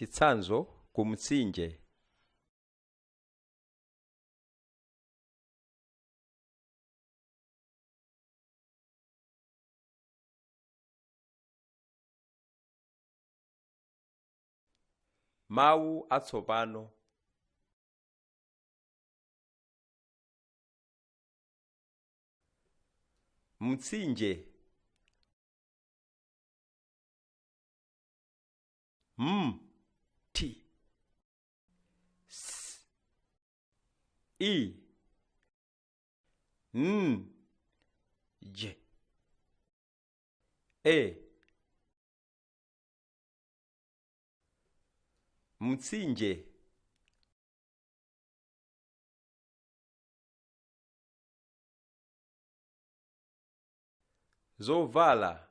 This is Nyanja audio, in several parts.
Chitsanzo ku mtsinje. Mawu atsopano. Mtsinje. T S I N J E. Mtsinje. Zovala.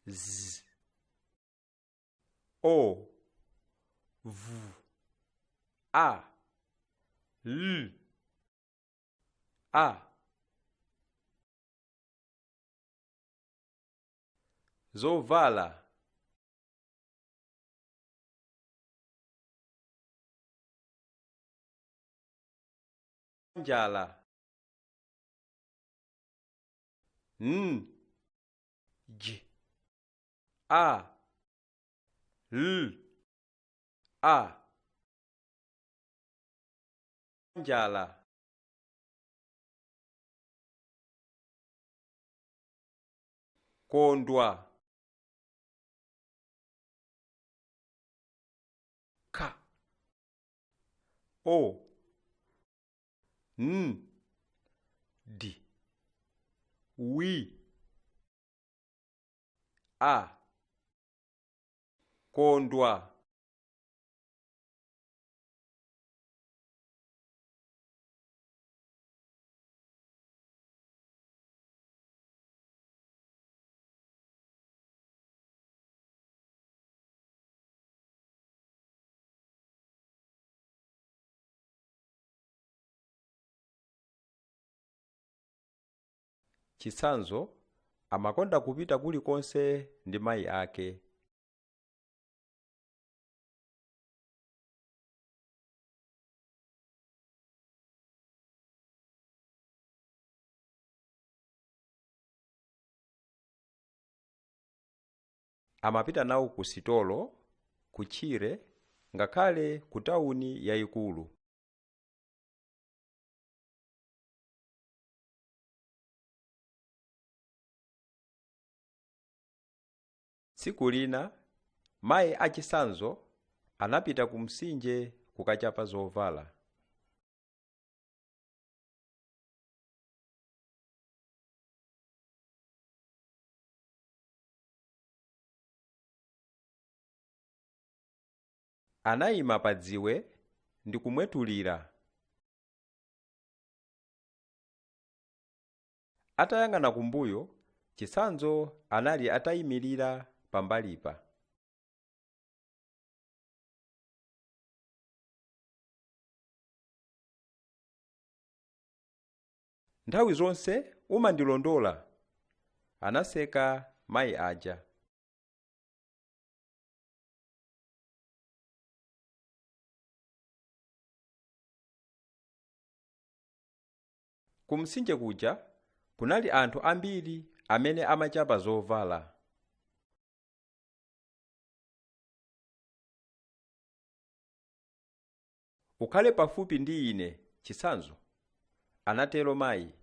Z O V A L A. Zovala. Njala. N J A L A. Njala. Kondwa. K O N D W A. Kondwa. Chitsanzo amakonda kupita kulikonse ndi mayi ake. Amapita nawo ku sitolo, ku tchire, ngakhale ku tawuni yayikulu. Tsiku lina mayi achitsanzo anapita ku mtsinje kukachapa zovala. Anayima pa dziwe ndi kumwetulira. Atayang'ana kumbuyo, chitsanzo anali atayimirira pambalipa. Nthawi zonse umandilondola, anaseka mayi aja. Ku mtsinje kuja kunali anthu ambiri amene amachapa zovala. Ukhale pafupi ndi ine, chitsanzo, anatero mayi.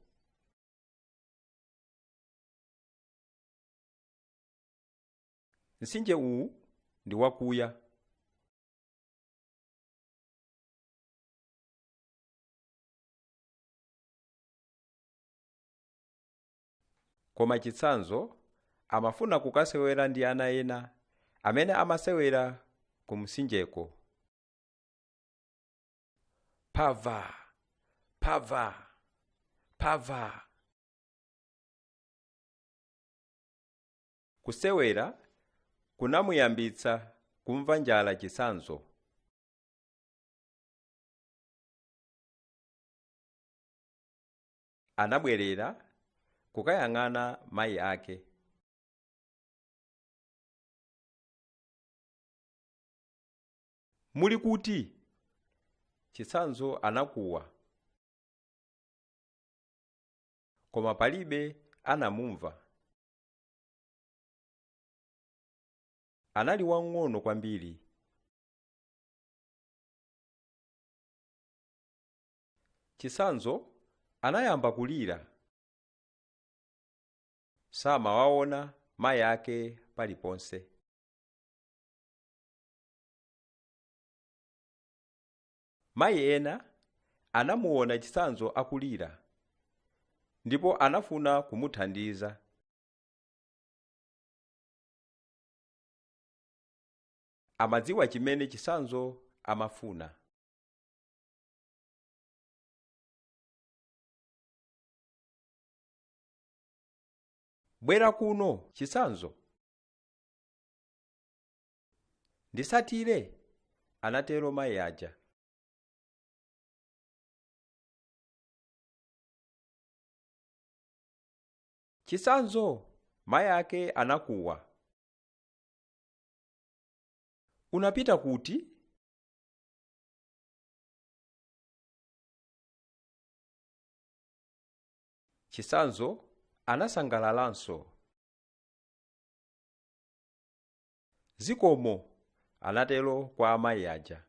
Mtsinje uwu ndi wakuya. Koma chitsanzo amafuna kukasewera ndi ana ena amene amasewera ku mtsinjeko. Pava, pava, pava. Kusewera kunamuyambitsa kumva njala chitsanzo. Anabwerera kukayang'ana mayi ake. Muli kuti? Chitsanzo anakuwa, koma palibe anamumva. Anali wang'ono kwambiri. Chitsanzo anayamba kulira. Samawaona mayi ake paliponse. Mayi ena anamuona chitsanzo akulira, ndipo anafuna kumuthandiza. Amadziwa chimene chitsanzo amafuna. Bwera kuno, chitsanzo. Ndisatire, anatero mayi aja. Chitsanzo, mayi ake anakuwa. Unapita kuti? Chitsanzo anasangalalanso. Zikomo, anatero kwa amayi aja.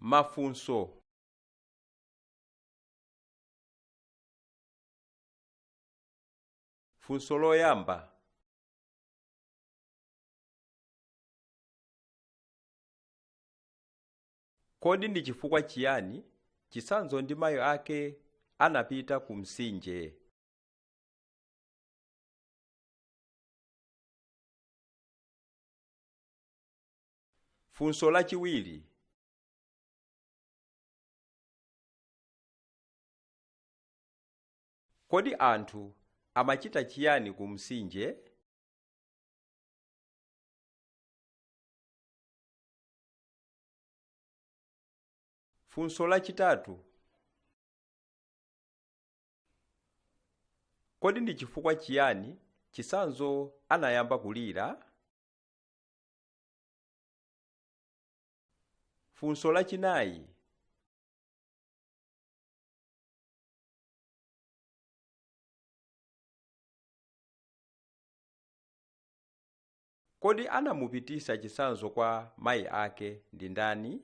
Mafunso. Funso loyamba. Kodi ndi chifukwa chiyani chitsanzo ndi mayi ake anapita ku mtsinje? Funso lachiwiri. Kodi anthu amachita chiyani ku mtsinje? Funso lachitatu. Kodi ndi chifukwa chiyani chitsanzo anayamba kulira? Funso lachinayi. Kodi anamupitisa chitsanzo kwa mayi ake ndi ndani?